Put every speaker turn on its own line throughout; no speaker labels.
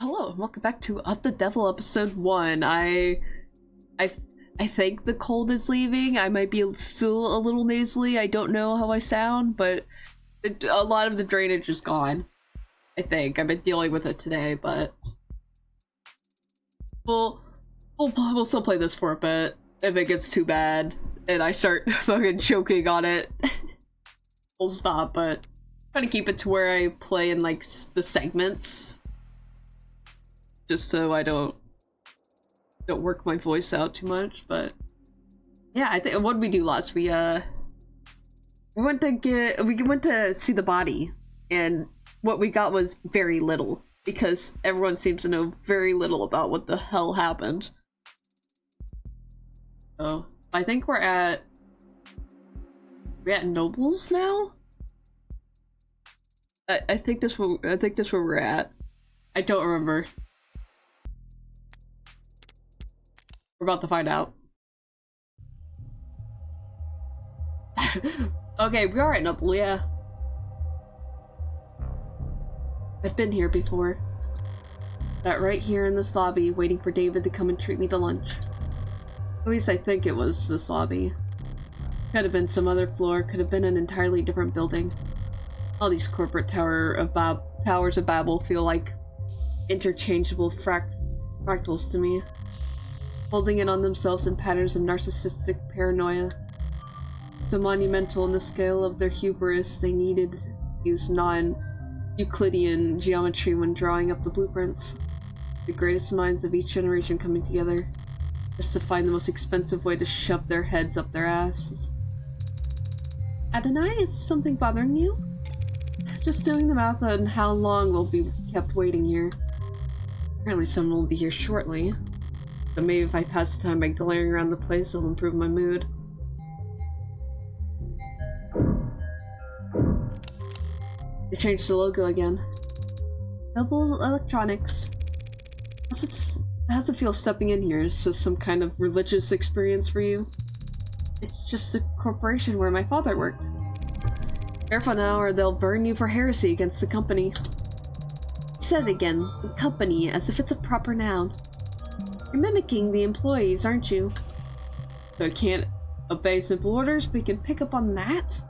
Hello and welcome back to Of the Devil episode 1. I think the cold is leaving. I might be still a little nasally. I don't know how I sound, but a lot of the drainage is gone. I think. I've been dealing with it today, but we'll still play this for a bit. If it gets too bad and I start fucking choking on it, we'll stop, but trying to keep it to where I play in like the segments. Just so I don't work my voice out too much, but yeah, I think what did we do last? We went to see the body, and what we got was very little because everyone seems to know very little about what the hell happened. So I think we're at Nobles now. I think that's where we're at. I don't remember. We're about to find out. Okay, we are at Noble, yeah. I've been here before. Sat right here in this lobby, waiting for David to come and treat me to lunch. At least I think it was this lobby. Could have been some other floor, could have been an entirely different building. All these corporate towers of Babel feel like interchangeable fractals to me, holding in on themselves in patterns of narcissistic paranoia. So monumental in the scale of their hubris, they needed to use non-Euclidean geometry when drawing up the blueprints. The greatest minds of each generation coming together, just to find the most expensive way to shove their heads up their asses. Adonai, is something bothering you? Just doing the math on how long we'll be kept waiting here. Apparently someone will be here shortly. But maybe if I pass the time by glaring around the place, it'll improve my mood. They changed the logo again. Double Electronics. How's it feel stepping in here? Is this some kind of religious experience for you? It's just a corporation where my father worked. Careful now or they'll burn you for heresy against the company. You said it again, the company, as if it's a proper noun. You're mimicking the employees, aren't you? So I can't obey simple orders, but you can pick up on that?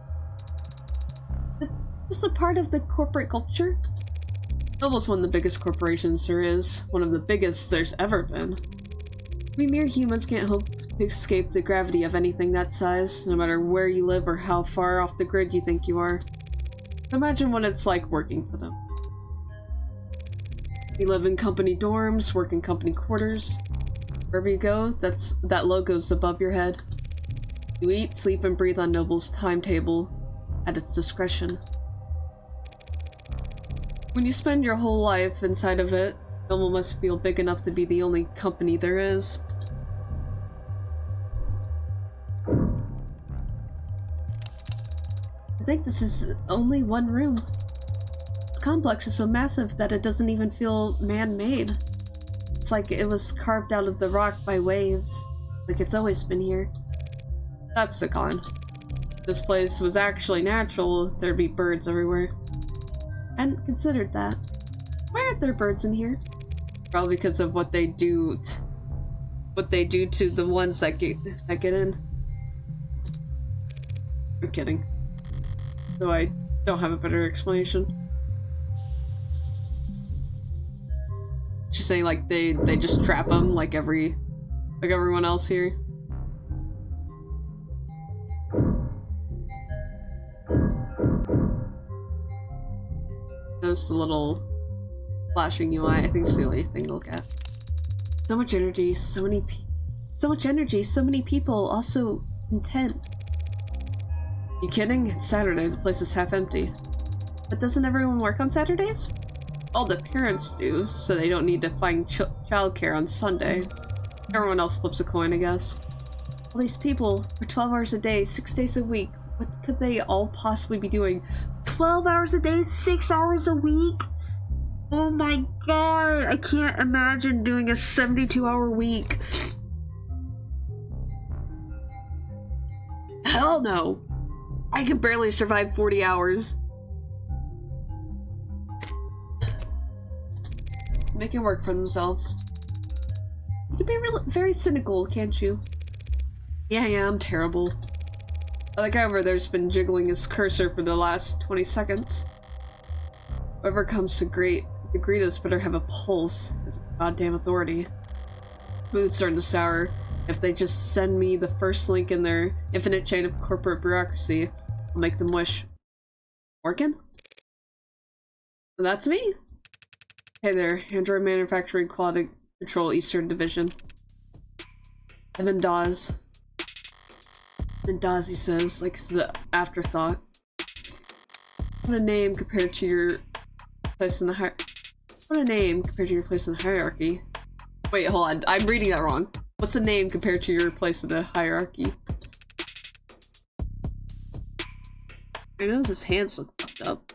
Is this a part of the corporate culture? Noble's one of the biggest corporations there is. One of the biggest there's ever been. We mere humans can't hope to escape the gravity of anything that size, no matter where you live or how far off the grid you think you are. Imagine what it's like working for them. You live in company dorms, work in company quarters. Wherever you go, that logo's above your head. You eat, sleep, and breathe on Noble's timetable at its discretion. When you spend your whole life inside of it, Noble must feel big enough to be the only company there is. I think this is only one room. This complex is so massive that it doesn't even feel man-made. It's like it was carved out of the rock by waves, like it's always been here. That's the con. If this place was actually natural, there'd be birds everywhere. I hadn't considered that. Why aren't there birds in here? Probably because of what they do to the ones that get in. I'm kidding. So I don't have a better explanation. She's saying like they just trap them like everyone else here. Just a little flashing UI. I think it's the only thing to look at. So much energy, so many people, also intent. You kidding? It's Saturday, the place is half empty. But doesn't everyone work on Saturdays? All the parents do, so they don't need to find childcare on Sunday. Everyone else flips a coin, I guess. All these people, for 12 hours a day, 6 days a week, what could they all possibly be doing? 12 hours a day, 6 hours a week? Oh my god, I can't imagine doing a 72-hour week. Hell no! I could barely survive 40 hours. making work for themselves. You can be very cynical, can't you? Yeah, I'm terrible. The guy over there's been jiggling his cursor for the last 20 seconds. Whoever comes to greet us better have a pulse as a goddamn authority. Mood's starting to sour. If they just send me the first link in their infinite chain of corporate bureaucracy, I'll make them wish. Working? That's me? Hey there, Android Manufacturing Quality Control Eastern Division. Evan Dawes. And Dawes, he says, like it's the afterthought. What a name compared to your place in the hierarchy. Wait, hold on, I'm reading that wrong. What's a name compared to your place in the hierarchy? I know his hands look fucked up.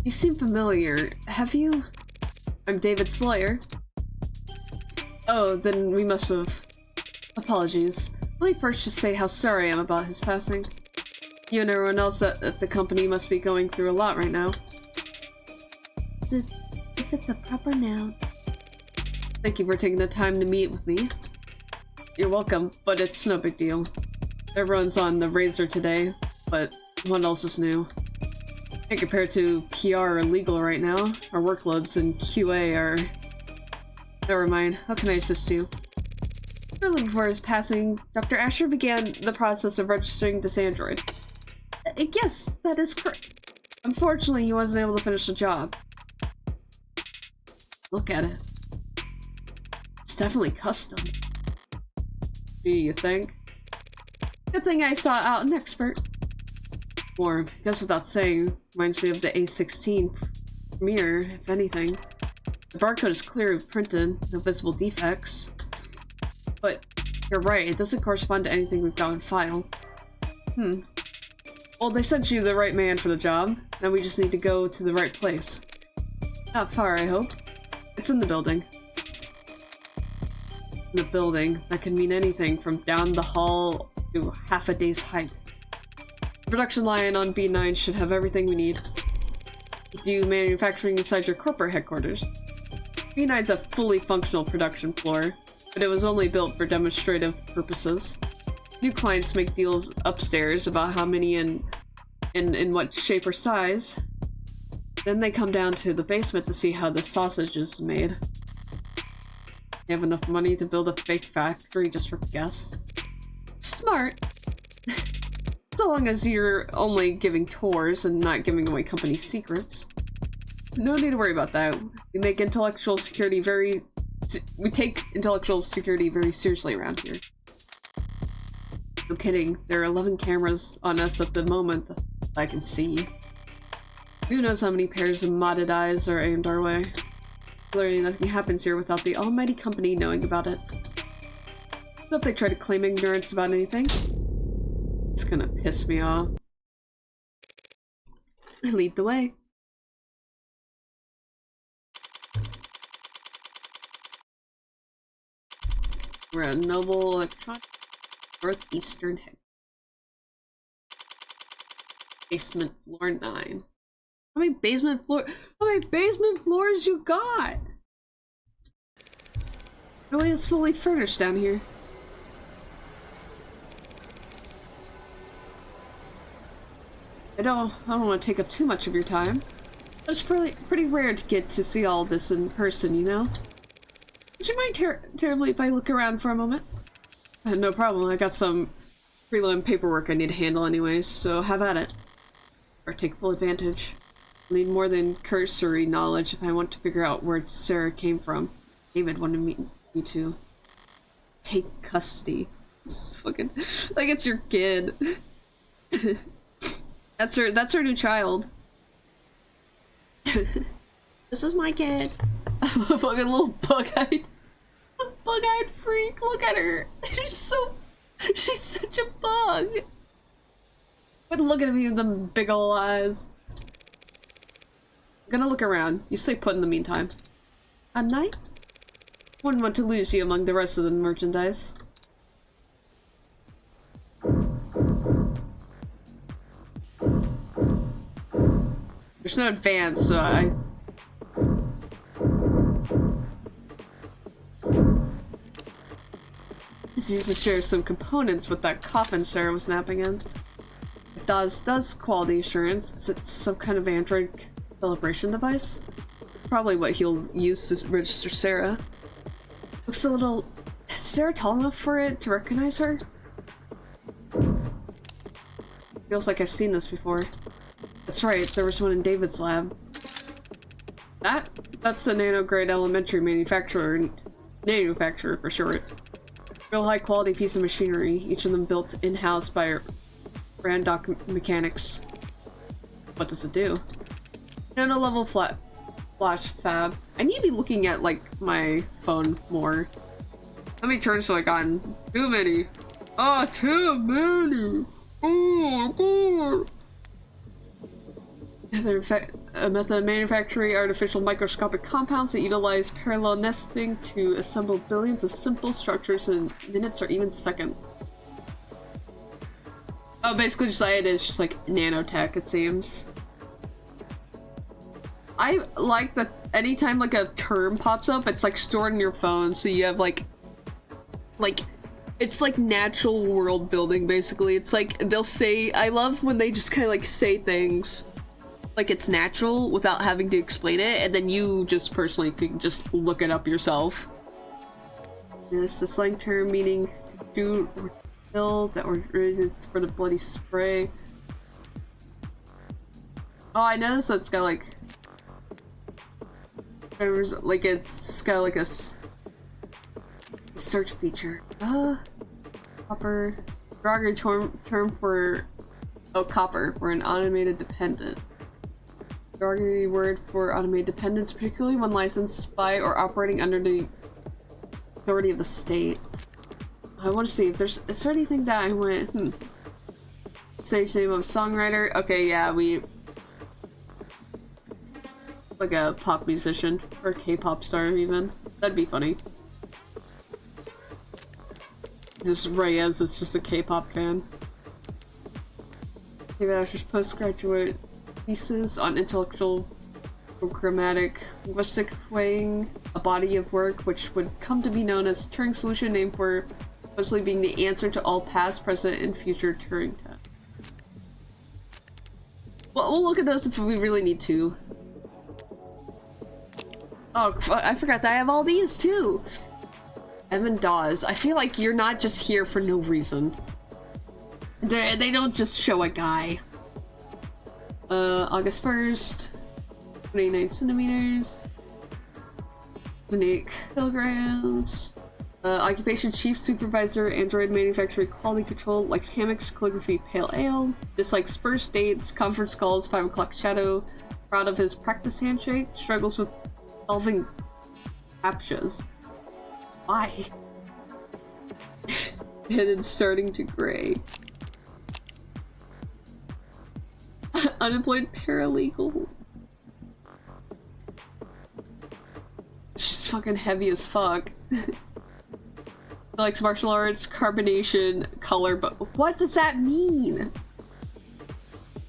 You seem familiar. Have you? I'm David's lawyer. Oh, then we must have. Apologies. Let me first just say how sorry I am about his passing. You and everyone else at the company must be going through a lot right now. If it's a proper noun. Thank you for taking the time to meet with me. You're welcome, but it's no big deal. Everyone's on the razor today, but what else is new? And compared to PR or legal right now, our workloads in QA are... Never mind, how can I assist you? Shortly before his passing, Dr. Asher began the process of registering this android. Yes, that is correct. Unfortunately, he wasn't able to finish the job. Look at it. It's definitely custom. Do you think? Good thing I sought out an expert. Or, I guess without saying, reminds me of the A16 Premiere, if anything. The barcode is clearly printed, no visible defects. But, you're right, it doesn't correspond to anything we've got on file. Well, they sent you the right man for the job. Now we just need to go to the right place. Not far, I hope. It's in the building. In the building, that can mean anything from down the hall to half a day's hike. The production line on B9 should have everything we need. Do manufacturing inside your corporate headquarters. B9's a fully functional production floor, but it was only built for demonstrative purposes. New clients make deals upstairs about how many and in what shape or size. Then they come down to the basement to see how the sausage is made. They have enough money to build a fake factory just for guests. Smart. So long as you're only giving tours and not giving away company secrets. No need to worry about that. We take intellectual security very seriously around here. No kidding, there are 11 cameras on us at the moment that I can see. Who knows how many pairs of modded eyes are aimed our way. Clearly nothing happens here without the almighty company knowing about it. So if they try to claim ignorance about anything, it's gonna piss me off. I lead the way. We're at Noble Electronic Northeastern Head. Basement floor 9. How many basement floors you got? Really is fully furnished down here. I don't want to take up too much of your time. It's pretty rare to get to see all this in person, you know? Would you mind terribly if I look around for a moment? No problem, I got some prelim paperwork I need to handle anyways, so have at it. Or take full advantage. I'll need more than cursory knowledge if I want to figure out where Sarah came from. David wanted me to take custody. It's fucking like it's your kid. That's her new child. This is my kid. Fucking little bug-eyed freak. Look at her. She's such a bug. But look at me with them big ol' eyes. I'm gonna look around. You stay put in the meantime. A night? Wouldn't want to lose you among the rest of the merchandise. There's no advance, so I... This needs to share some components with that coffin Sarah was napping in. It does quality assurance. Is it some kind of Android calibration device? Probably what he'll use to register Sarah. Looks a little... Is Sarah tall enough for it to recognize her? Feels like I've seen this before. That's right, there was one in David's lab. That's the nanograde elementary manufacturer for short. Real high quality piece of machinery, each of them built in-house by Randock Mechanics. What does it do? Nano level flash fab. I need to be looking at like my phone more. How many turns have I gotten? Too many. Oh, too many. Oh my god. A method of manufacturing artificial microscopic compounds that utilize parallel nesting to assemble billions of simple structures in minutes or even seconds. Oh, basically just it's just like nanotech, it seems. I like that anytime like a term pops up, it's like stored in your phone, so you have like it's like natural world building, basically. It's like they'll say, I love when they just kind of like say things like it's natural without having to explain it, and then you just personally can just look it up yourself. And it's a slang term meaning to shoot or kill, that or it's for the bloody spray. Oh, I noticed that's got like it's got like a search feature. Copper. Derogatory term for copper. We're an automated dependent. Derogatory word for automated dependence, particularly when licensed by or operating under the authority of the state. I want to see if is there anything that I went, Stage name of songwriter. Okay, yeah, like a pop musician or a K-pop star even. That'd be funny. Just Reyes is just a K-pop fan. David Asher's postgraduate thesis on intellectual programmatic linguistic weighing, a body of work which would come to be known as Turing solution, named for supposedly being the answer to all past, present, and future Turing tests. Well, we'll look at those if we really need to. Oh, I forgot that I have all these too! Evan Dawes. I feel like you're not just here for no reason. They don't just show a guy. August 1st. 29 centimeters. 28 kilograms. Occupation Chief Supervisor, Android Manufacturing Quality Control, likes hammocks, calligraphy, pale ale. Dislikes first dates, conference calls, 5 o'clock shadow. Proud of his practice handshake. Struggles with solving captchas. Why? Headed starting to gray. Unemployed paralegal. She's fucking heavy as fuck. Likes martial arts, carbonation, color, but what does that mean?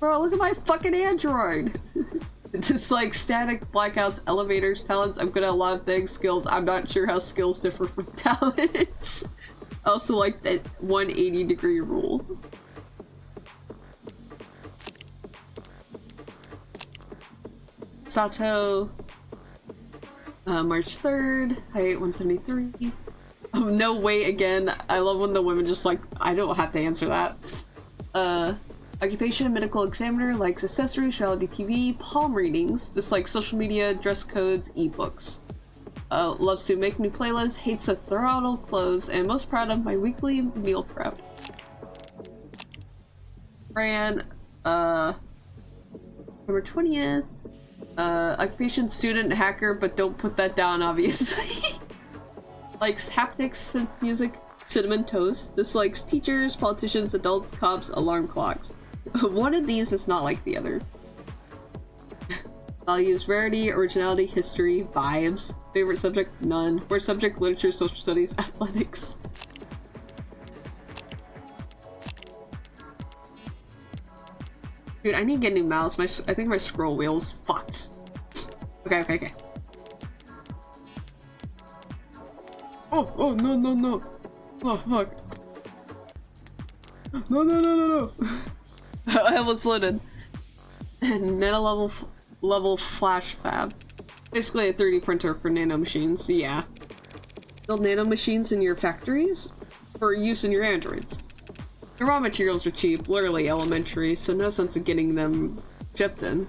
Bro, look at my fucking Android! Just like static, blackouts, elevators, talents. I'm good at a lot of things. Skills. I'm not sure how skills differ from talents. I also like that 180-degree rule. Sato. March 3rd. Height 173. Oh, no weight again. I love when the women just like, I don't have to answer that. Occupation, medical examiner, likes accessories, reality TV, palm readings, dislikes social media, dress codes, ebooks. Loves to make new playlists, hates to throttle clothes, and most proud of my weekly meal prep. Fran, November 20th. Occupation, student, hacker, but don't put that down, obviously. Likes haptics, synth music, cinnamon toast. Dislikes teachers, politicians, adults, cops, alarm clocks. One of these is not like the other. Values rarity, originality, history, vibes. Favorite subject, none. Worst subject, literature, social studies, athletics. Dude, I need to get a new mouse. I think my scroll wheel's fucked. Okay. Oh, no. Oh, fuck. No. I almost loaded. Nano level flash fab. Basically a 3D printer for nano machines, yeah. Build nano machines in your factories for use in your androids. The raw materials are cheap, literally elementary, so no sense in getting them shipped in.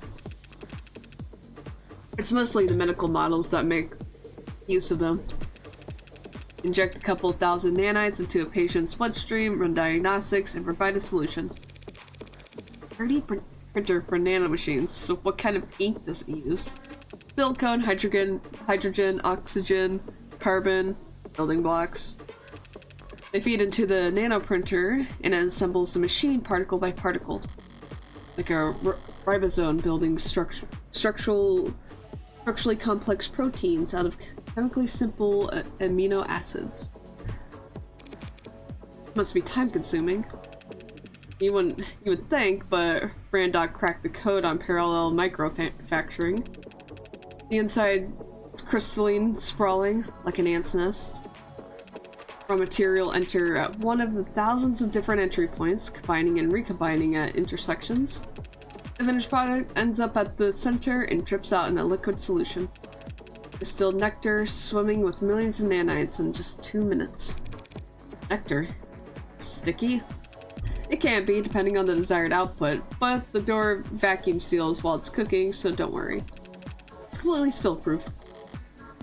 It's mostly the medical models that make use of them. Inject a couple thousand nanites into a patient's bloodstream, run diagnostics, and provide a solution. 3D printer for nanomachines, so what kind of ink does it use? Silicone, hydrogen, oxygen, carbon, building blocks. They feed into the nanoprinter, and it assembles the machine particle by particle. Like a ribosome building structurally complex proteins out of chemically simple amino acids. Must be time consuming. You would think, but Randoc cracked the code on parallel microfacturing. The inside is crystalline, sprawling like an ant's nest. Raw material enter at one of the thousands of different entry points, combining and recombining at intersections. The finished product ends up at the center and drips out in a liquid solution. Distilled nectar swimming with millions of nanites in just 2 minutes. Nectar. Sticky? It can be, depending on the desired output, but the door vacuum seals while it's cooking, so don't worry. It's completely spill-proof.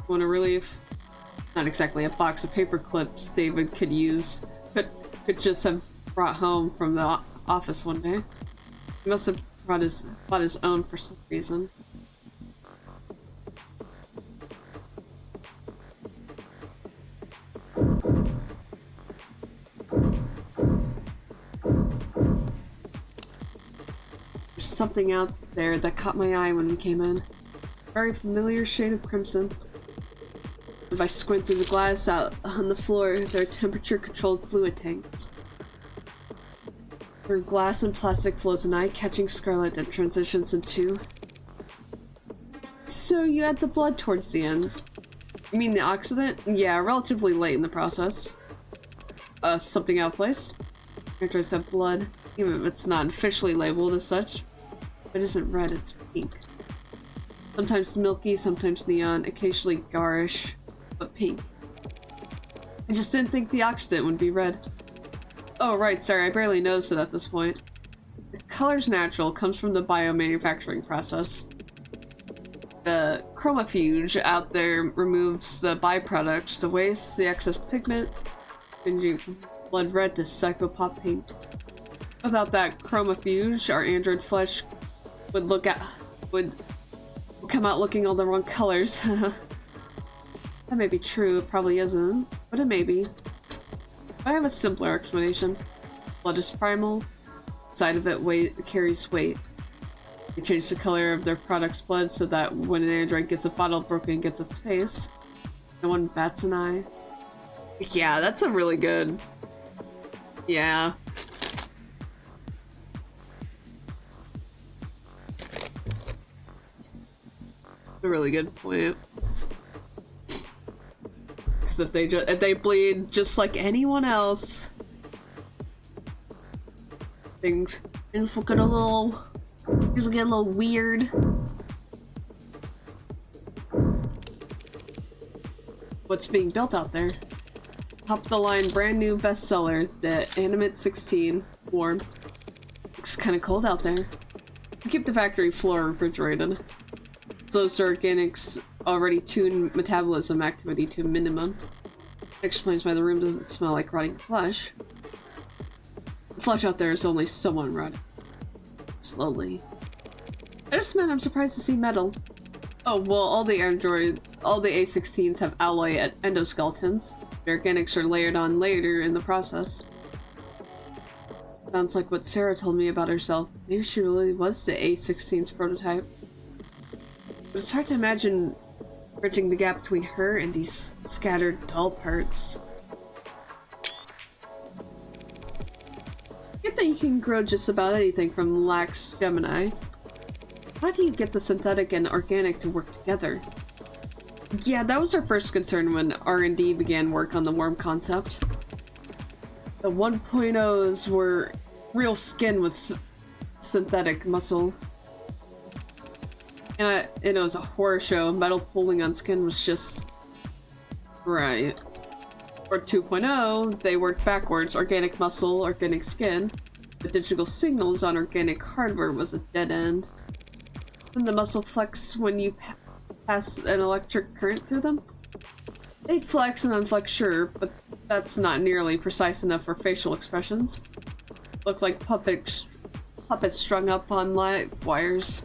Want a relief? Not exactly a box of paper clips David could use, but could just have brought home from the office one day. He must have bought his own for some reason. There's something out there that caught my eye when we came in. Very familiar shade of crimson. If I squint through the glass out on the floor, there are temperature-controlled fluid tanks. Through glass and plastic flows an eye-catching scarlet that transitions into... So you add the blood towards the end. You mean the oxidant? Yeah, relatively late in the process. Something out of place. Androids have blood, even if it's not officially labeled as such. If it isn't red, it's pink. Sometimes milky, sometimes neon, occasionally garish, but pink. I just didn't think the oxidant would be red. Oh right, sorry, I barely noticed it at this point. The color's natural, comes from the biomanufacturing process. The chromofuge out there removes the byproducts, the waste, the excess pigment, changing blood red to psychopop pink. Without that chromofuge, our android flesh would come out looking all the wrong colors. That may be true, it probably isn't, but it may be. I have a simpler explanation. Blood is primal, inside of it carries weight. They change the color of their product's blood so that when an android gets a bottle broken against its face, no one bats an eye. Yeah, that's a really good... Yeah. A really good point. Because if they bleed just like anyone else, things will get a little weird. What's being built out there? Top of the line, brand new bestseller, the Animate 16 Warm. Looks kind of cold out there. We keep the factory floor refrigerated. Those organics already tune metabolism activity to a minimum. That explains why the room doesn't smell like rotting flesh. The flesh out there is only somewhat rotting. Slowly. I just meant I'm surprised to see metal. Oh, well, all the A16s have alloy endoskeletons. The organics are layered on later in the process. Sounds like what Sarah told me about herself. Maybe she really was the A16's prototype. But it's hard to imagine bridging the gap between her and these scattered dull parts. Get the can grow just about anything from lax Gemini. How do you get the synthetic and organic to work together? Yeah, that was our first concern when R&D began work on the worm concept. The 1.0s were real skin with synthetic muscle. And it was a horror show. Metal pulling on skin was just... right. For 2.0, they worked backwards. Organic muscle, organic skin. The digital signals on organic hardware was a dead end. And the muscle flex when you pass an electric current through them? They'd flex and unflex, sure, but that's not nearly precise enough for facial expressions. Look like puppets strung up on live wires.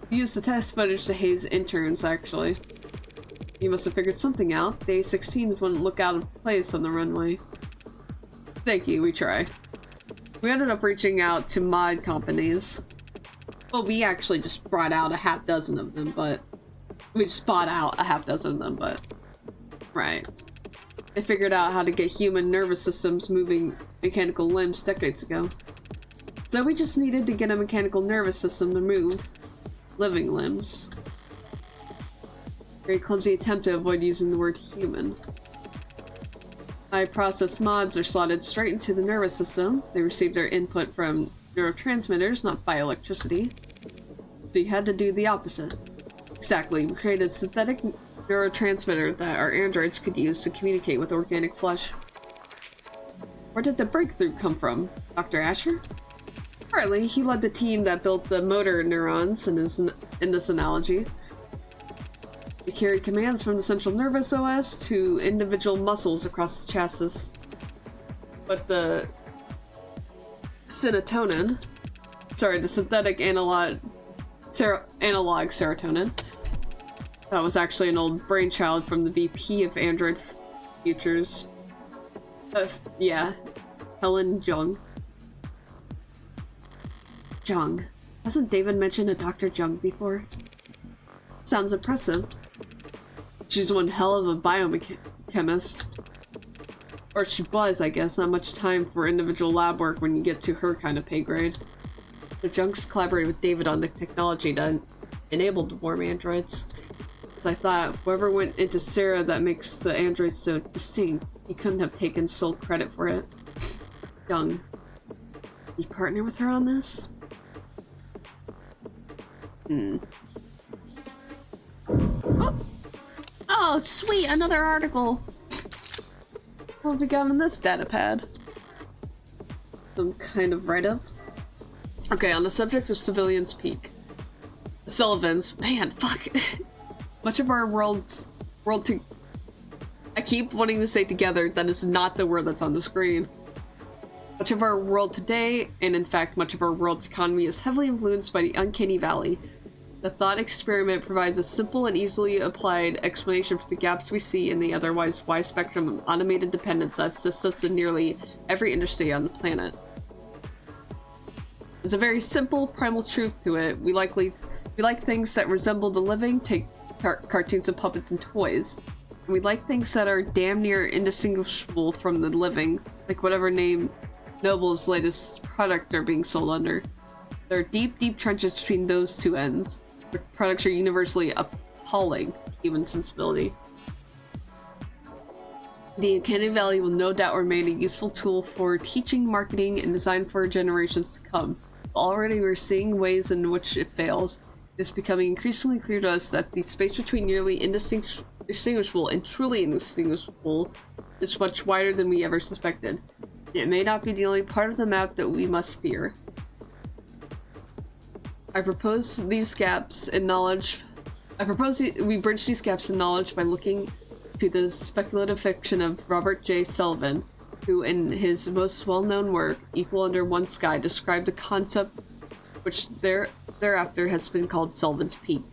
Used the test footage to haze interns, actually. You must have figured something out. The A-16s wouldn't look out of place on the runway. Thank you, we try. We ended up reaching out to mod companies. Well, we actually just brought out a half dozen of them, but... we just bought out a half dozen of them, but... right. They figured out how to get human nervous systems moving mechanical limbs decades ago. So we just needed to get a mechanical nervous system to move living limbs. Very clumsy attempt to avoid using the word human. High process mods are slotted straight into the nervous system. They receive their input from neurotransmitters, not by electricity. So you had to do the opposite. Exactly, we created a synthetic neurotransmitter that our androids could use to communicate with organic flesh. Where did the breakthrough come from? Dr. Asher? Partly, he led the team that built the motor neurons in this analogy. He carried commands from the central nervous OS to individual muscles across the chassis. But the serotonin, the synthetic analog serotonin, that was actually an old brainchild from the VP of Android Futures. Yeah, Helen Jung. Jung. Hasn't David mentioned a Dr. Jung before? Sounds impressive. She's one hell of a biochemist. Or she was, I guess. Not much time for individual lab work when you get to her kind of pay grade. The Junks collaborated with David on the technology that enabled warm androids. As I thought, whoever went into Sarah that makes the androids so distinct, he couldn't have taken sole credit for it. Young. You partner with her on this? Oh, sweet! Another article! What have we got on this data pad? Some kind of write-up? Okay, on the subject of civilians peak. Sullivans. Man, fuck. Much of our I keep wanting to say together, that is not the word that's on the screen. Much of our world today, and in fact much of our world's economy, is heavily influenced by the Uncanny Valley. The thought experiment provides a simple and easily applied explanation for the gaps we see in the otherwise wide spectrum of automated dependence that assists us in nearly every industry on the planet. There's a very simple, primal truth to it. We like things that resemble the living, take cartoons and puppets and toys. And we like things that are damn near indistinguishable from the living, like whatever name Noble's latest product are being sold under. There are deep, deep trenches between those two ends, where products are universally appalling to human sensibility. The Uncanny Valley will no doubt remain a useful tool for teaching, marketing, and design for generations to come. Already we're seeing ways in which it fails. It's becoming increasingly clear to us that the space between nearly indistinguishable and truly indistinguishable is much wider than we ever suspected. It may not be the only part of the map that we must fear. I propose we bridge these gaps in knowledge by looking to the speculative fiction of Robert J. Sullivan, who in his most well-known work, Equal Under One Sky, described the concept which thereafter has been called Sullivan's Peak.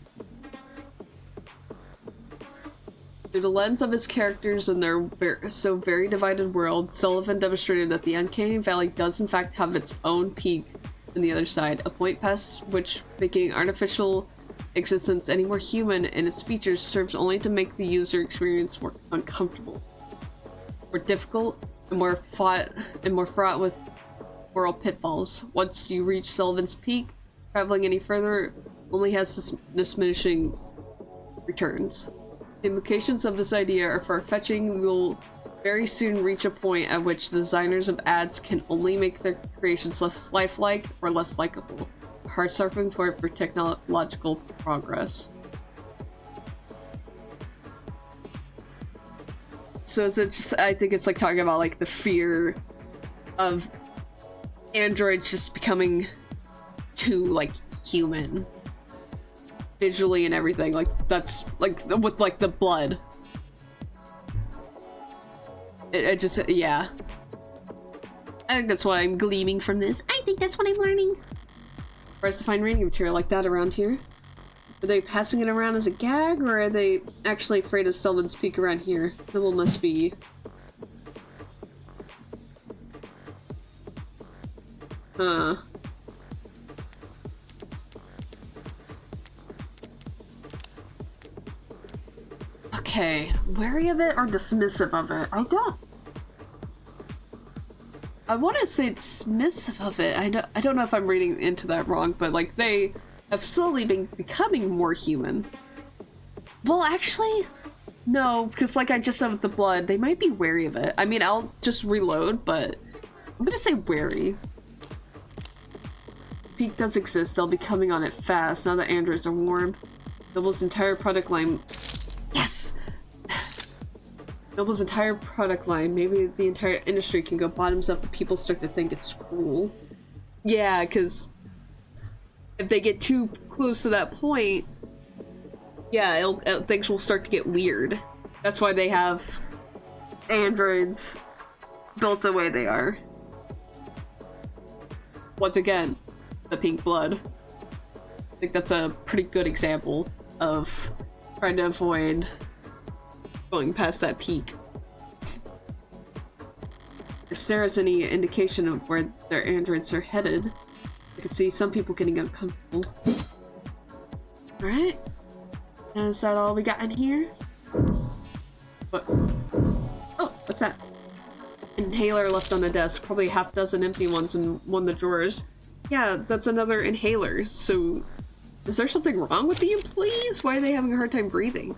Through the lens of his characters and their so very divided world, Sullivan demonstrated that the Uncanny Valley does in fact have its own peak on the other side, a point past which making artificial existence any more human in its features serves only to make the user experience more uncomfortable, more difficult, and more fraught with moral pitfalls. Once you reach Sullivan's Peak, traveling any further only has diminishing returns. The implications of this idea are far-fetching. We will very soon reach a point at which the designers of ads can only make their creations less lifelike or less likable. A hard starting point for technological progress. So is it just, I think it's like talking about like the fear of androids just becoming too like human visually and everything, like that's like with like the blood. It just, yeah, I think that's what I'm gleaming from this. I think that's what I'm learning. Where's to find reading material like that around here? Are they passing it around as a gag, or are they actually afraid of Sullivan's Peak around here? Nibble must be. Huh. Okay, wary of it or dismissive of it? I want to say dismissive of it. I don't know if I'm reading into that wrong, but like they have slowly been becoming more human. Well, actually, no, because like I just said with the blood, they might be wary of it. I mean, I'll just reload, but I'm gonna say wary. Peak does exist. They'll be coming on it fast now that androids are warm. Noble's entire product line. Yes. Noble's entire product line. Maybe the entire industry can go bottoms up if people start to think it's cruel. Yeah, because if they get too close to that point, yeah, things will start to get weird. That's why they have androids built the way they are. Once again, the pink blood. I think that's a pretty good example of trying to avoid going past that peak. If Sarah's any indication of where their androids are headed, I could see some people getting uncomfortable. Alright. Is that all we got in here? What? Oh, what's that? Inhaler left on the desk. Probably a half dozen empty ones in one of the drawers. Yeah, that's another inhaler. So, is there something wrong with the employees? Why are they having a hard time breathing?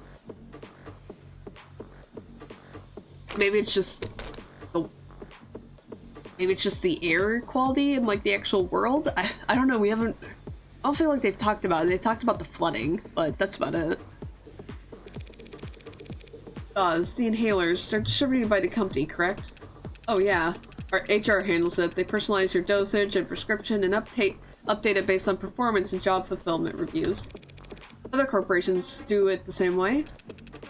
Maybe it's just the air quality in like the actual world. I don't know. I don't feel like they've talked about it. They've talked about the flooding, but that's about it. It's the inhalers. They're distributed by the company, correct? Oh yeah. Our HR handles it. They personalize your dosage and prescription and update it based on performance and job fulfillment reviews. Other corporations do it the same way.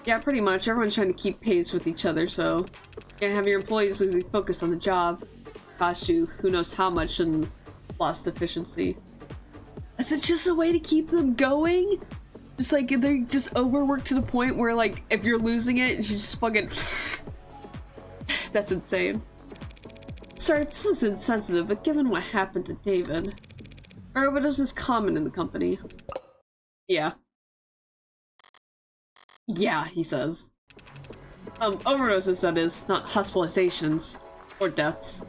Yeah, pretty much. Everyone's trying to keep pace with each other, so you can't have your employees losing focus on the job. Cost you who knows how much and lost efficiency. Is it just a way to keep them going? Just like they just overwork to the point where like if you're losing it, you just fucking that's insane. Sorry, this is insensitive, but given what happened to David, overdose is common in the company. Yeah. Yeah, he says. Overdoses, that is, not hospitalizations or deaths.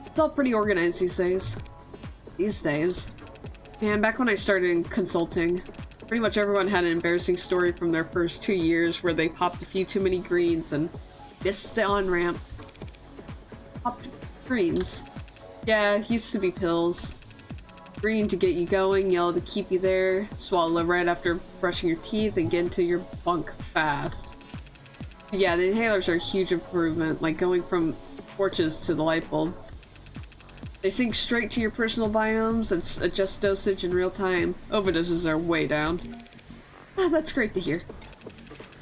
It's all pretty organized these days. And back when I started in consulting, pretty much everyone had an embarrassing story from their first 2 years where they popped a few too many greens and missed the on-ramp. Popped greens. Yeah, it used to be pills. Green to get you going, yellow to keep you there, swallow right after brushing your teeth, and get into your bunk fast. Yeah, the inhalers are a huge improvement, like going from torches to the light bulb. They sync straight to your personal biomes and adjust dosage in real time. Overdoses are way down. Ah, that's great to hear.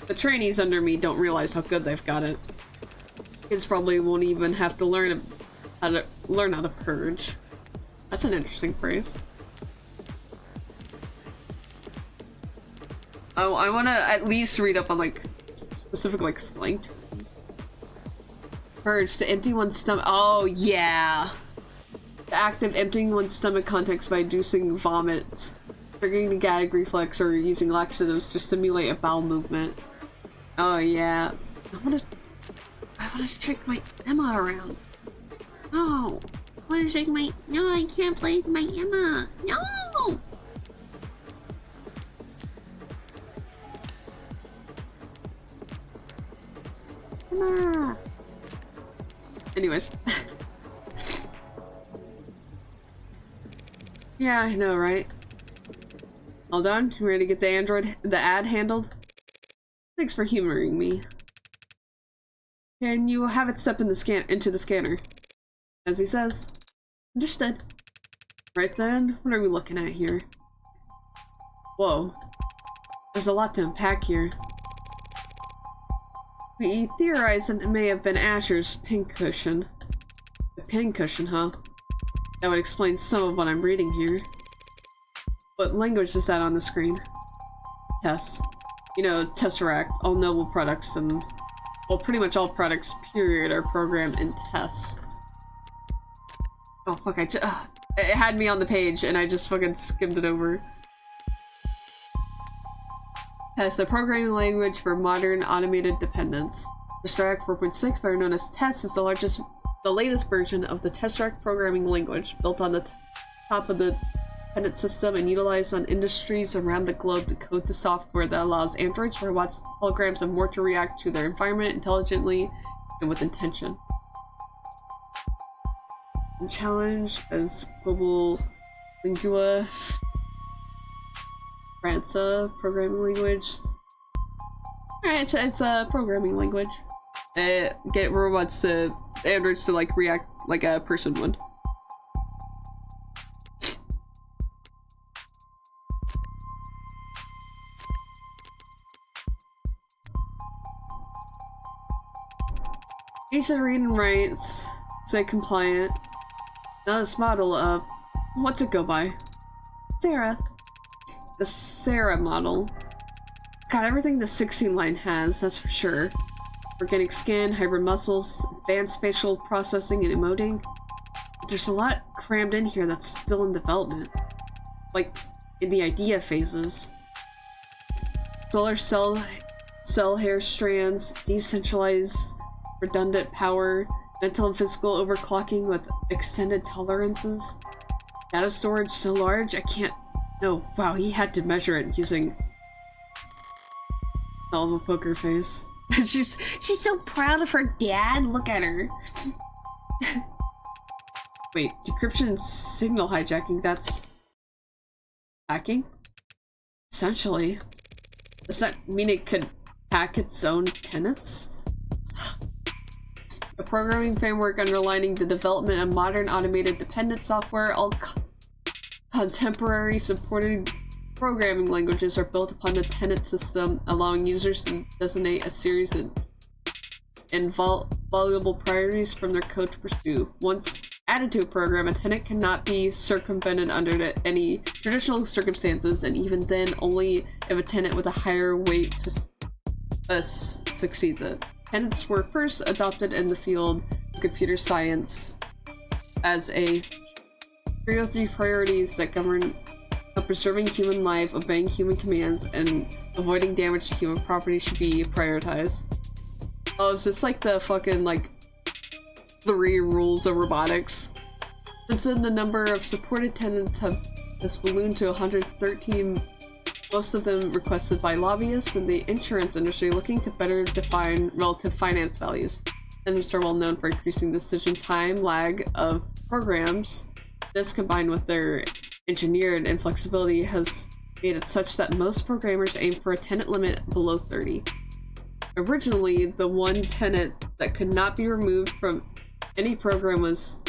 The trainees under me don't realize how good they've got it. Kids probably won't even have to learn how to purge. That's an interesting phrase. Oh, I want to at least read up on like specific like slang terms. Purge, to empty one's stomach. Oh yeah. The act of emptying one's stomach contents by inducing vomit, triggering the gag reflex, or using laxatives to simulate a bowel movement. Oh yeah. I want to shake my Emma around. Oh.
want to shake my... No, I can't play with my Emma. No! Emma!
Anyways. Yeah, I know, right? All done? You ready to get the ad handled? Thanks for humoring me. Can you have it step in into the scanner? As he says. Understood. Right then, what are we looking at here? Whoa. There's a lot to unpack here. We theorized that it may have been Asher's pincushion. A pincushion, huh? That would explain some of what I'm reading here. What language is that on the screen? Tess. You know, Tesseract, all noble products and... well, pretty much all products, period, are programmed in Tess. Oh, fuck, it had me on the page, and I just fucking skimmed it over. Tess, a programming language for modern automated dependence. Tesseract 4.6, better known as Tess, is the latest version of the Tesseract programming language, built on the top of the dependent system and utilized on industries around the globe to code the software that allows androids, robots, holograms, and more to react to their environment intelligently and with intention. And challenged as global lingua franca programming language. Alright, it's a programming language. Get robots to androids to like react like a person would. Piece of reading rights, say compliant. Now this model of what's it go by? Sarah. The Sarah model. Got everything the 16 line has, that's for sure. Organic skin, hybrid muscles, advanced facial processing and emoting. There's a lot crammed in here that's still in development. Like, in the idea phases. Solar cell hair strands, decentralized redundant power, mental and physical overclocking with extended tolerances. Data storage so large I can't... No, wow, he had to measure it using... hell of a poker face.
She's so proud of her dad. Look at her.
Wait, decryption and signal hijacking, that's... hacking? Essentially. Does that mean it could hack its own tenants? A programming framework underlining the development of modern automated dependent software. All contemporary supported programming languages are built upon the tenant system, allowing users to designate a series of invaluable priorities from their code to pursue. Once added to a program, a tenant cannot be circumvented under any traditional circumstances, and even then only if a tenant with a higher weight succeeds it. Tenants were first adopted in the field of computer science as a 303 priorities that govern preserving human life, obeying human commands, and avoiding damage to human property should be prioritized. Oh, is this like the fucking, like, 3 rules of robotics? Since then, the number of supported tenants has ballooned to 113, most of them requested by lobbyists in the insurance industry looking to better define relative finance values. Tenants are well known for increasing decision time lag of programs. This, combined with their engineered inflexibility, has made it such that most programmers aim for a tenant limit below 30. Originally, the one tenant that could not be removed from any program was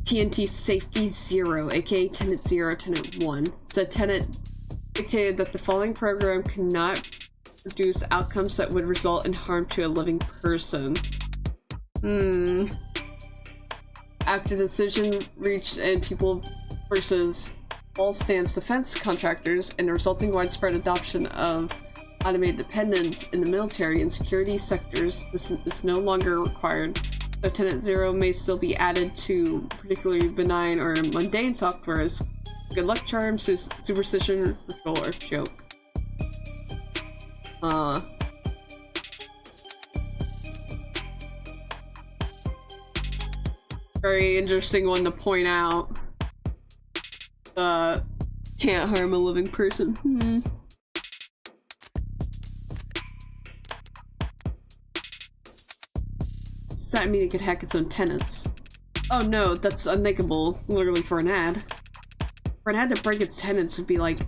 TNT Safety 0, aka Tenant 0, Tenant 1. Said tenant dictated that the following program cannot produce outcomes that would result in harm to a living person. After decision reached in People versus All Stance Defense contractors and the resulting widespread adoption of automated dependence in the military and security sectors, this is no longer required. So Tenant 0 may still be added to particularly benign or mundane software as good luck charm, superstition, ritual, or joke. Very interesting one to point out. Can't harm a living person. Does that mean it could hack its own tenants? Oh no, that's unmakeable, literally for an ad. For an ad to break its tenants would be like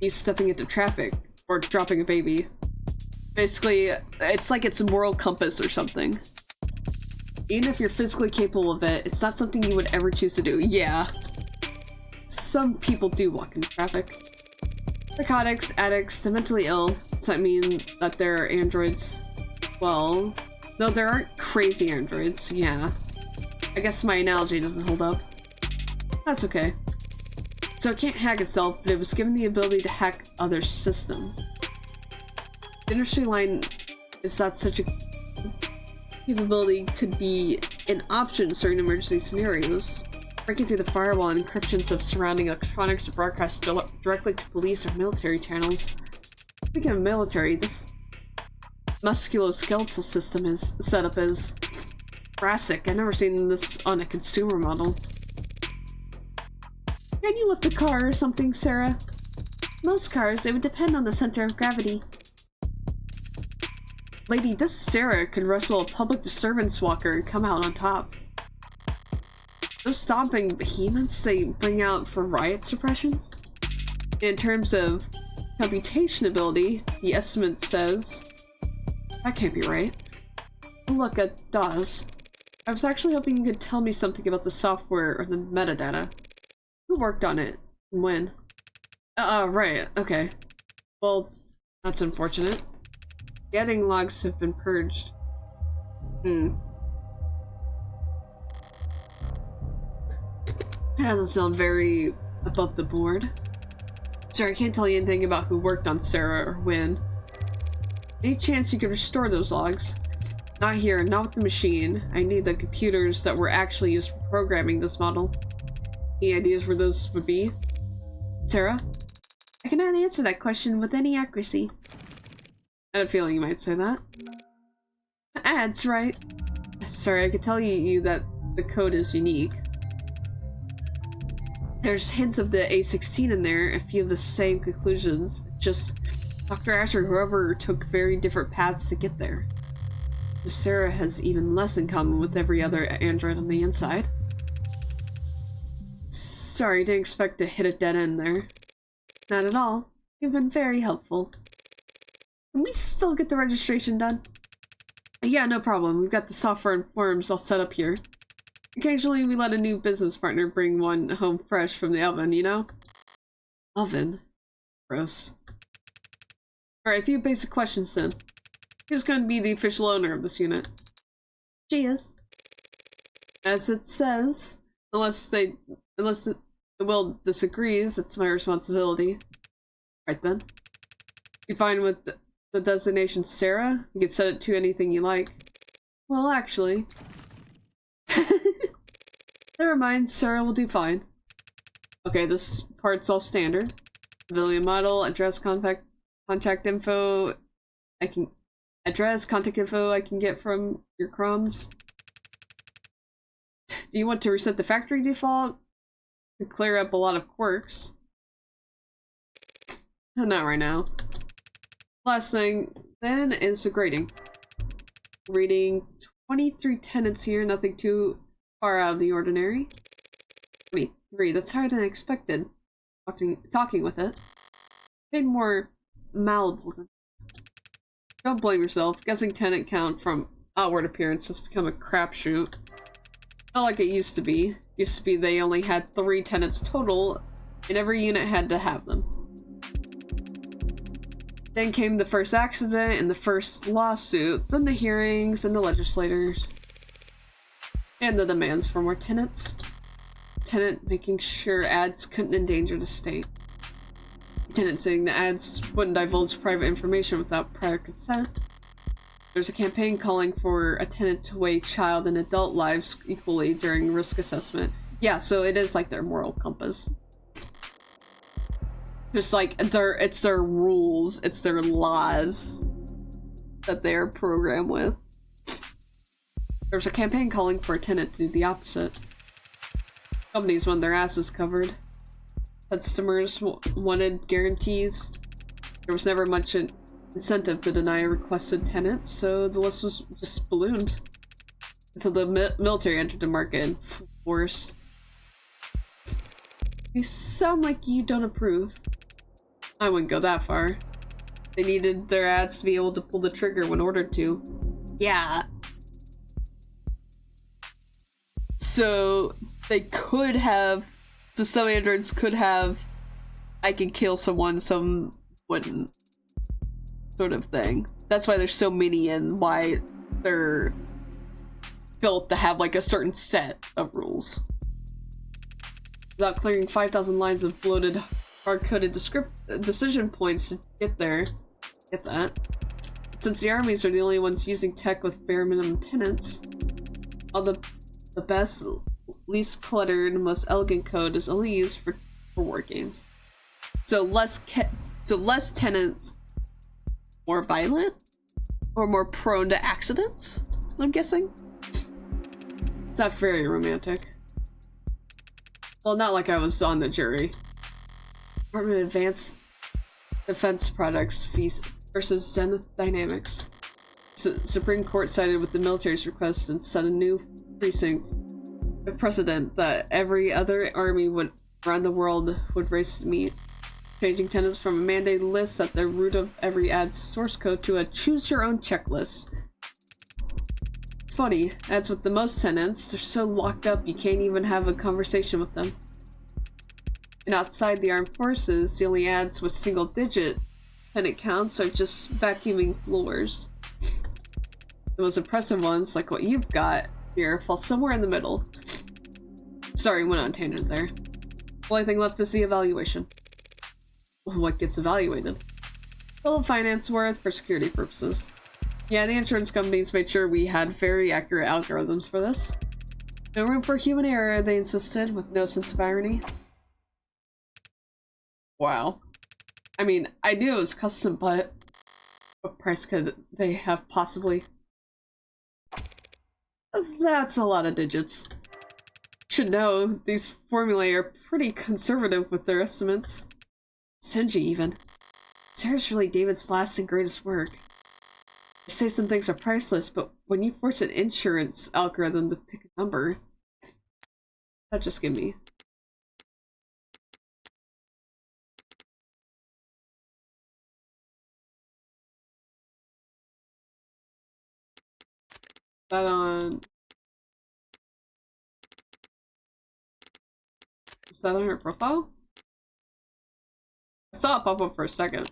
you stepping into traffic or dropping a baby. Basically, it's like its moral compass or something. Even if you're physically capable of it, it's not something you would ever choose to do. Yeah. Some people do walk into traffic. Psychotics, addicts, the mentally ill. Does that mean that they're androids? Well, no, there aren't crazy androids, yeah. I guess my analogy doesn't hold up. That's okay. So it can't hack itself, but it was given the ability to hack other systems. The industry line is that such a capability could be an option in certain emergency scenarios. Breaking through the firewall and encryptions of surrounding electronics to broadcast directly to police or military channels. Speaking of military, this musculoskeletal system is set up as Jurassic. I've never seen this on a consumer model. Can you lift a car or something, Sarah? Most cars, it would depend on the center of gravity. Lady, this Sarah could wrestle a public disturbance walker and come out on top. Those stomping behemoths they bring out for riot suppressions? In terms of computation ability, the estimate says... That can't be right. Look, it does. I was actually hoping you could tell me something about the software or the metadata. Who worked on it? And when? Right, okay. Well, that's unfortunate. The editing logs have been purged. That doesn't sound very above the board. Sorry, I can't tell you anything about who worked on Sarah or when. Any chance you could restore those logs? Not here, not with the machine. I need the computers that were actually used for programming this model. Any ideas where those would be? Sarah? I cannot answer that question with any accuracy. I had a feeling you might say that. Ads, right? Sorry, I could tell you that the code is unique. There's hints of the A16 in there, a few of the same conclusions. Just Dr. Ash or whoever took very different paths to get there. Sarah has even less in common with every other android on the inside. Sorry, didn't expect to hit a dead end there. Not at all. You've been very helpful. Can we still get the registration done? Yeah, no problem. We've got the software and forms all set up here. Occasionally we let a new business partner bring one home fresh from the oven, you know? Oven? Gross. Alright, a few basic questions then. Who's going to be the official owner of this unit? She is. As it says, unless the will disagrees, it's my responsibility. Right then. You fine with the designation Sarah? You can set it to anything you like. Well, actually... Never mind, Sarah will do fine. Okay, this part's all standard. Civilian model, address, contact info. Contact info I can get from your crumbs. Do you want to reset the factory default? To clear up a lot of quirks. Not right now. Last thing then is the grading. Reading 23 tenants here, nothing too far out of the ordinary. 23, that's higher than I expected. Talking with it. Bit more malleable than. Don't blame yourself. Guessing tenant count from outward appearance has become a crapshoot. Not like it used to be. Used to be they only had 3 tenants total, and every unit had to have them. Then came the first accident and the first lawsuit, then the hearings and the legislators. And the demands for more tenants. Tenant making sure ads couldn't endanger the state. Tenant saying the ads wouldn't divulge private information without prior consent. There's a campaign calling for a tenant to weigh child and adult lives equally during risk assessment. Yeah, so it is like their moral compass. Just like it's their rules, it's their laws that they are programmed with. There was a campaign calling for a tenant to do the opposite. Companies want their asses covered. Customers wanted guarantees. There was never much incentive to deny requested tenants, so the list was just ballooned. Until the military entered the market in full force. You sound like you don't approve. I wouldn't go that far. They needed their ads to be able to pull the trigger when ordered to. Yeah. So they could have, so some androids could have, I can kill someone, some wouldn't, sort of thing. That's why there's so many and why they're built to have like a certain set of rules. Without clearing 5,000 lines of bloated, hard-coded decision points to get there. Get that. Since the armies are the only ones using tech with bare minimum tenants, all the best, least cluttered, most elegant code is only used for war games. So less tenants, more violent, or more prone to accidents, I'm guessing. It's not very romantic. Well, not like I was on the jury. Department of Advanced Defense Products versus Zenith Dynamics. Supreme Court sided with the military's request and set a new precedent that every other army around the world would race to meet. Changing tenants from a mandated list at the root of every ad source code to a choose-your-own checklist. It's funny, as with the most tenants, they're so locked up you can't even have a conversation with them. And outside the armed forces, the only ads with single-digit tenant counts are just vacuuming floors. The most impressive ones, like what you've got here, fall somewhere in the middle. Sorry, went on a tangent there. The only thing left is the evaluation. What gets evaluated? Total finance worth for security purposes. Yeah, the insurance companies made sure we had very accurate algorithms for this. No room for human error, they insisted, with no sense of irony. Wow. I mean, I knew it was custom, but what price could they have possibly? That's a lot of digits. Should know, these formulae are pretty conservative with their estimates. Stingy, even. Sarah's really David's last and greatest work. They say some things are priceless, but when you force an insurance algorithm to pick a number, that just give me. That on. Is that on her profile? I saw it pop up for a second.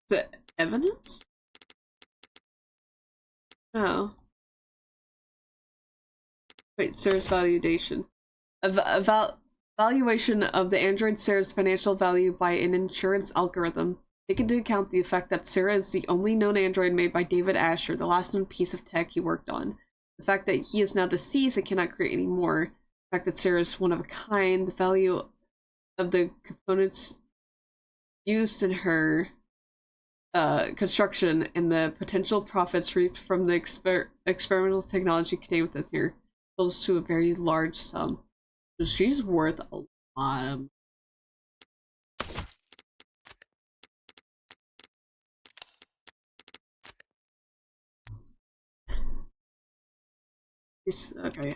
Is it evidence? No. Wait, Sarah's validation. Valuation of the android Sarah's financial value by an insurance algorithm. Take into account the fact that Sarah is the only known android made by David Asher, the last known piece of tech he worked on. The fact that he is now deceased and cannot create any more. The fact that Sarah is one of a kind. The value of the components used in her construction and the potential profits reaped from the experimental technology contained within here goes to a very large sum. So she's worth a lot of. Okay.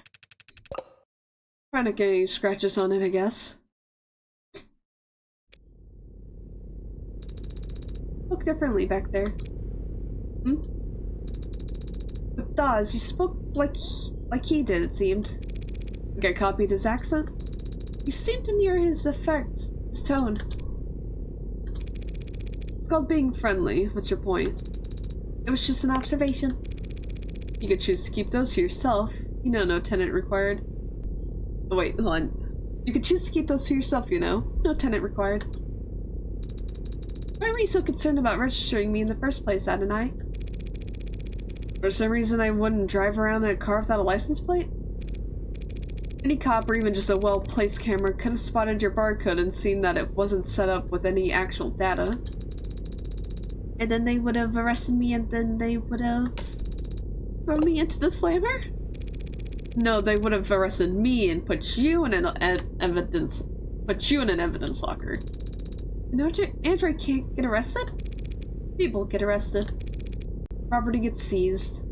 Trying to get any scratches on it, I guess. Look differently back there. Hmm? With Dawes, you spoke like he did, it seemed. Like I copied his accent? You seemed to mirror his effect, his tone. It's called being friendly. What's your point? It was just an observation. You could choose to keep those to yourself. You know, no tenant required. Oh, wait, hold on. You could choose to keep those to yourself, you know. No tenant required. Why were you so concerned about registering me in the first place, Adonai? For some reason I wouldn't drive around in a car without a license plate? Any cop or even just a well-placed camera could have spotted your barcode and seen that it wasn't set up with any actual data. And then they would have arrested me and then they would have thrown me into the slammer? No, they would have arrested me and put you in an evidence locker. No, Android can't get arrested? People get arrested. Property gets seized.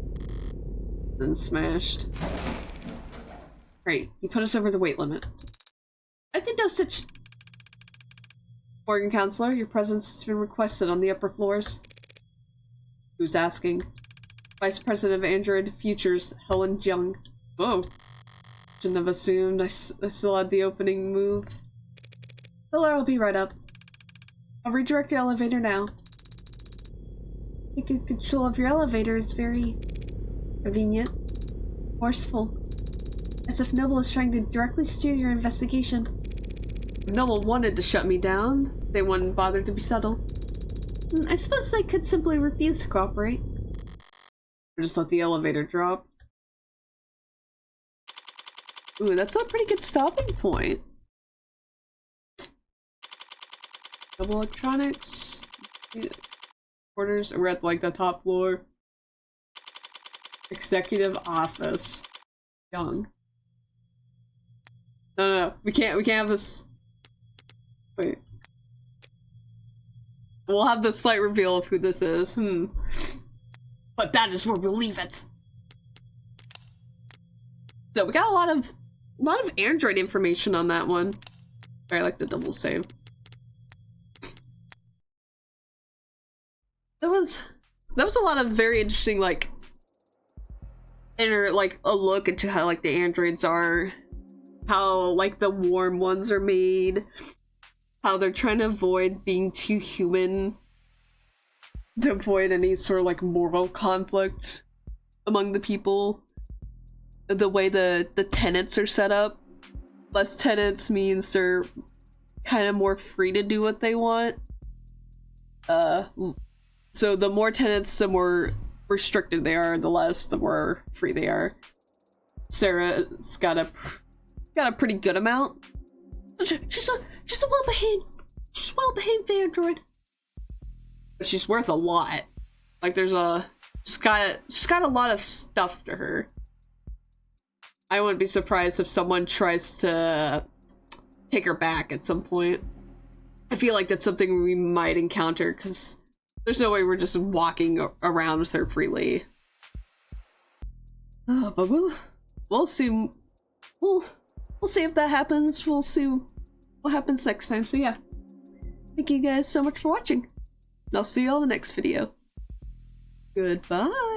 Then smashed. Great, you put us over the weight limit. I did no such... Morgan Counselor, your presence has been requested on the upper floors. Who's asking? Vice President of Android Futures, Helen Jung. Whoa. Shouldn't have assumed I still had the opening move. Hello, I'll be right up. I'll redirect your elevator now. Taking control of your elevator is very convenient. Forceful. As if Noble is trying to directly steer your investigation. If Noble wanted to shut me down, they wouldn't bother to be subtle. I suppose they could simply refuse to cooperate. Or just let the elevator drop. Ooh, that's a pretty good stopping point. Double electronics. Quarters. We're at like the top floor. Executive office. Young. No, we can't have this. Wait. We'll have the slight reveal of who this is. But that is where we'll leave it. So we got a lot of Android information on that one. I like the double save. That was a lot of very interesting, like, a look into how, like, the androids are, how, like, the warm ones are made, how they're trying to avoid being too human, to avoid any sort of, like, moral conflict among the people. The way the tenants are set up. Less tenants means they're kind of more free to do what they want. So the more tenants, the more restricted they are, the less, the more free they are. Sarah's got a pretty good amount. She's a well-behaved android. But she's worth a lot. Like she's got a lot of stuff to her. I wouldn't be surprised if someone tries to take her back at some point. I feel like that's something we might encounter, because there's no way we're just walking around with her freely. But we'll see. We'll see if that happens. We'll see what happens next time. So yeah. Thank you guys so much for watching. And I'll see you all in the next video. Goodbye.